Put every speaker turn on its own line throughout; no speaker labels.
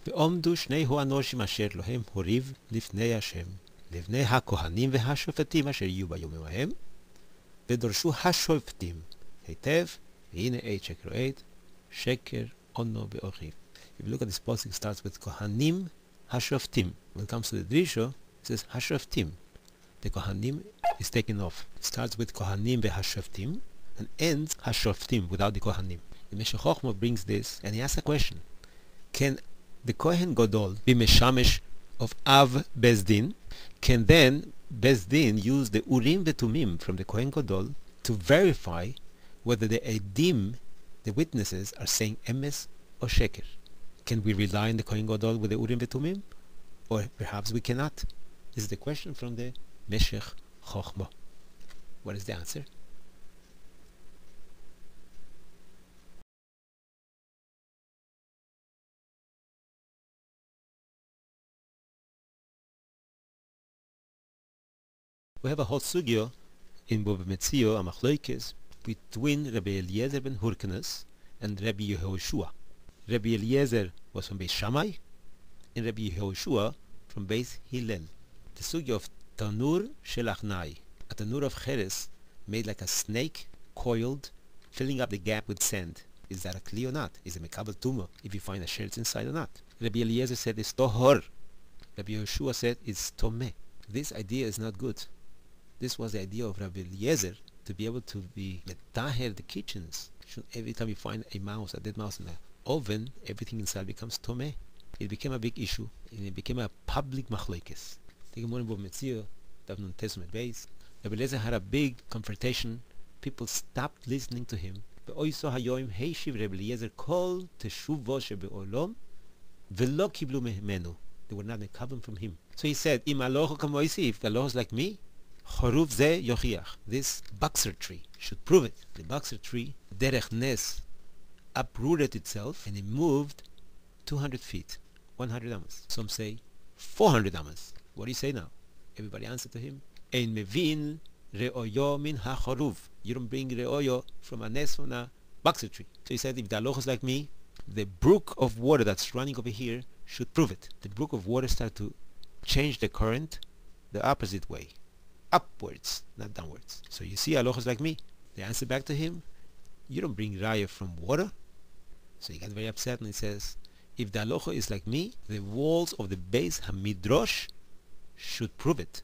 ועומדו שניהו אנושים אשר להם הוריב לפני השם, לבני הכהנים והשופטים אשר יהיו ביומים ההם, ודרשו השופטים היטב, והנה עת שקר עת, שקר אונו באחיו. If you look at this passage, it starts with Kohanim HaShoftim. When it comes to the Drisha, it says HaShoftim. The Kohanim is taken off. It starts with Kohanim VeHaShoftim and ends HaShoftim without the Kohanim. The Meshech Chochmah brings this and he asks a question. Can the Kohen Gadol be Meshamesh of Av Bezdin? Can then Bezdin use the Urim Vetumim from the Kohen Gadol to verify whether the Edim, the witnesses, are saying Emes or Sheker? Can we rely on the Kohen Gadol with the Urim Vetumim? Or perhaps we cannot? This is the question from the Meshech Chochmah. What is the answer? We have a whole sugya in Mציעא, a machloikes, between Rabbi Eliezer ben Hurkanus and Rabbi Yehoshua. Rabbi Eliezer was from Beis Shammai, and Rabbi Yehoshua from Beis Hillel. The sugya of Tanur shel Cachnאי, a Tanur of Cheres made like a snake, coiled, filling up the gap with sand. Is that a kli or not? Is it mekabel tumah if you find a sheretz inside or not? Rabbi Eliezer said it's tohor. Rabbi Yehoshua said it's tomeh. This idea is not good. This was the idea of Rabbi Eliezer, to be able to be metaher the kitchens. Every time you find a mouse, a dead mouse in an oven, everything inside becomes tomeh. It became a big issue, and it became a public machlokes. The Gemara in Mציעא, Davnun Testament base. Rabbi Eliezer had a big confrontation. People stopped listening to him. באותו היום השיב רבי אליעזר כל תשובות שבעולם ולא קיבלו ממנו. They were not מקבלים from him. So he said, אם הלכה כמותי, if the law is like me, חרוב זה יוכיח. This boxer tree should prove it. The boxer tree, דרך נס, uprooted itself and it moved 200 feet, 100 amas. Some say 400 amas. What do you say now? Everybody answer to him. אין מביאין ראיה מן החרוב. You don't bring ראיה from a nest from a boxer tree. So he said, if the halacha is like me, the brook of water that's running over here should prove it. The brook of water started to change the current the opposite way, upwards, not downwards. So you see, halacha is like me. They answer back to him, you don't bring raya from water. So he got very upset and he says, if the halacha is like me, the walls of the base hamidrash should prove it.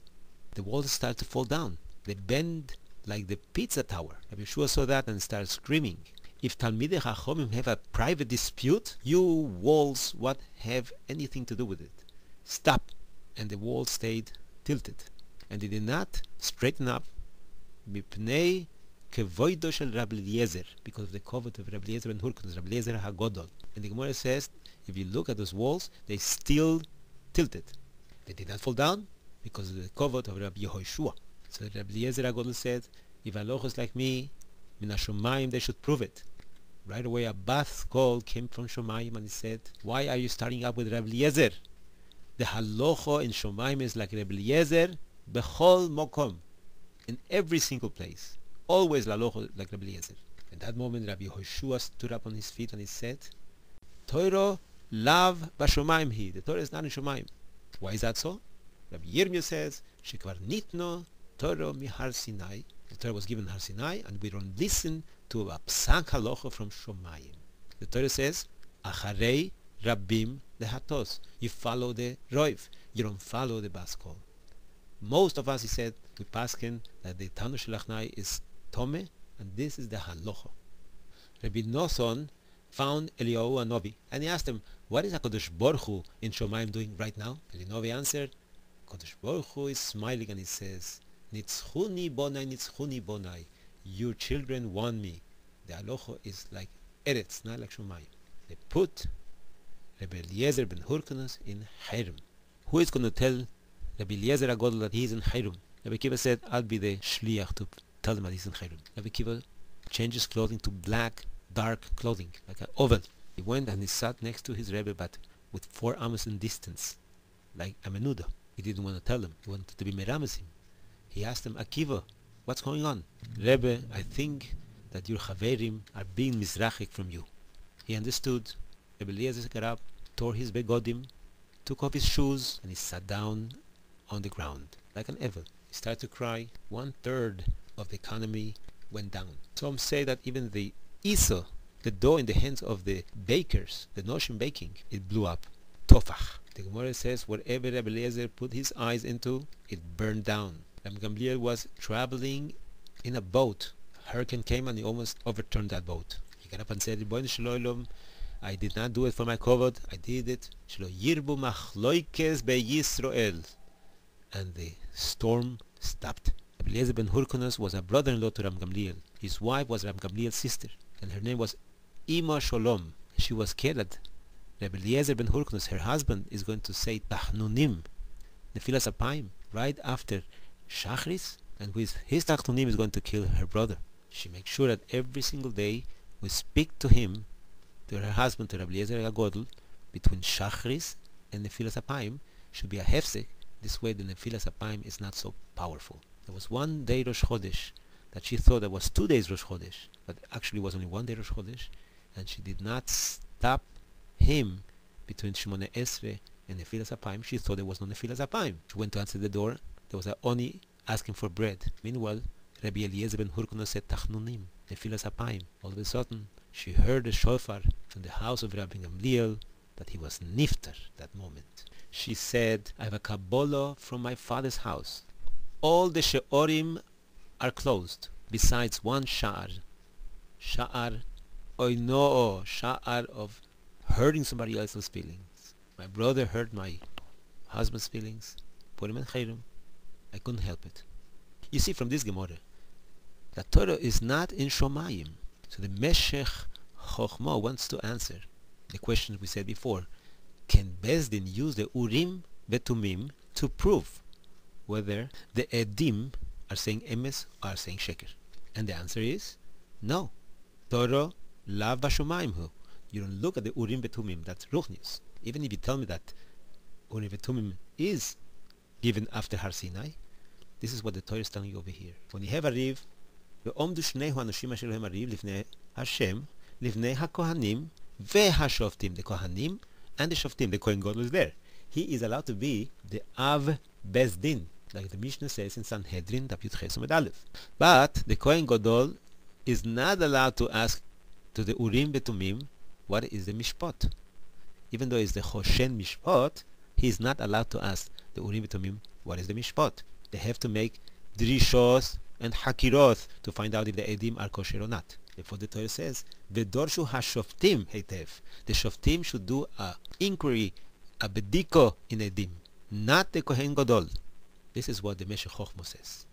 The walls start to fall down. They bend like the pizza tower. Rabbi Yeshua saw that and started screaming. If Talmidei Chachomim have a private dispute, you walls, what have anything to do with it? Stop. And the wall stayed tilted. And they did not straighten up mipnei kevoido shel Rabbi Eliezer, because of the covet of Rabbi Eliezer and Hurkanus, Rabbi Eliezer HaGodol. And the Gemara says, if you look at those walls, they still tilted. They did not fall down because of the covet of Rabbi Yehoshua. So Rabbi Eliezer HaGodol said, if halacha is like me, min hashomayim, they should prove it. Right away a bath call came from Shomayim and he said, why are you starting up with Rabbi Eliezer? The halacha in Shomayim is like Rabbi Eliezer bechol mokom, in every single place. Always halacha like Rabbi Eliezer. At that moment Rabbi Yehoshua stood up on his feet and he said, Torah lav bashomayim hi. The Torah is not in Shomayim. Why is that so? Rabbi Yirmiyah says, shekvar nitno Torah mihar Sinai. The Torah was given Har Sinai, and we don't listen to a psak halacha from Shomayim. The Torah says, acharei rabim lehatos. You follow the roiv. You don't follow the baskol. Most of us, he said, we paskin that the Tanur shel Cachnאי is tome, and this is the halacha. Rabbi Nosson found Eliyahu Hanavi, and he asked him, what is HaKadosh Baruch Hu in Shomayim doing right now? Eliyahu Hanavi answered, HaKadosh Baruch Hu is smiling, and he says, Nitzchuni bonai, your children won me. The halacha is like Eretz, not like Shomayim. They put Rabbi Eliezer ben Hurkanus in Hiram. Who is going to tell Rabbi Eliezer HaGodol that he is in Hiram? Rabbi Kiva said, I'll be the shliach to tell them that he's in Hiram. Rabbi Kiva changes clothing to black, dark clothing, like an oval. He went and he sat next to his Rebbe, but with 4 amos in distance, like a menuda. He didn't want to tell him. He wanted to be meramis him. He asked him, Akiva, what's going on? Rebbe, I think that your chaverim are being mizrachik from you. He understood. Rebbe Eliezer got up tore his begodim, took off his shoes, and he sat down on the ground like an evel. He started to cry. 1/3 of the economy went down. Some say that even the iso, the dough in the hands of the bakers, the notion baking, it blew up. Tofach. The Gemara says whatever Rabbi Eliezer put his eyes into, it burned down. Rabbi Gamliel was traveling in a boat. A hurricane came and he almost overturned that boat. He got up and said, Ribono shel olam, I did not do it for my kavod, I did it. Shelo yirbu machloikes beYisrael. And the storm stopped. Rabbi Eliezer ben Hurkanus was a brother-in-law to Rabbi Gamliel. His wife was Rabbi Gamliel's sister, and her name was Ima Sholom. She was scared that Rabbi Eliezer ben Hurkanus, her husband, is going to say Tachnunim, Nefilas Apayim, right after Shachris, and with his Tachnunim is going to kill her brother. She makes sure that every single day we speak to him, to her husband, to Rabbi Eliezer HaGodel, between Shachris and Nefilas Apayim should be a hefsek. This way the Nefilas Apayim is not so powerful. There was one day Rosh Chodesh that she thought there was 2 days Rosh Chodesh, but actually was only 1 day Rosh Chodesh, and she did not stop him between Shemone Esrei and Nefilas Apayim. She thought there was no Nefilas Apayim. She went to answer the door. There was a oni asking for bread. Meanwhile, Rabbi Eliezer ben Hurkanus said Tachnunim, Nefilas Apayim. All of a sudden, she heard the shofar from the house of Rabbi Gamliel that he was niftar that moment. She said, I have a Kabbalah from my father's house. All the she'orim are closed, besides one sha'ar. Sha'ar oino'o, sha'ar of hurting somebody else's feelings. My brother hurt my husband's feelings. Purim and Chayrim. I couldn't help it. You see from this Gemara, the Torah is not in Shomayim. So the Meshech Chochma wants to answer the question we said before. Can Bezdin use the Urim Betumim to prove whether the Edim are saying Emes or are saying Sheker? And the answer is no. Torah lav bashomayim hu. You don't look at the Urim Betumim. That's Ruchnius. Even if you tell me that Urim Betumim is given after Har Sinai, this is what the Torah is telling you over here. When you have a riv, ועומדו שני האנשים אשר הם הריב לפני השם, לפני הכהנים והשופטים. The Kohanim and the Shoftim. The Kohen Gadol is there. He is allowed to be the Av Bezdin, like the Mishnah says in Sanhedrin, Daf Yud Ches Amud Aleph. But the Kohen Gadol is not allowed to ask to the Urim Betumim what is the Mishpat. Even though it's the Choshen Mishpat, he is not allowed to ask the Urim Betumim what is the Mishpat. They have to make drishos and hakiroth to find out if the edim are kosher or not. Therefore the Torah says, V'dorshu hashoftim heitev. The shoftim should do a inquiry, a bediko in edim, not the Kohen Gadol. This is what the Meshech Chochma says.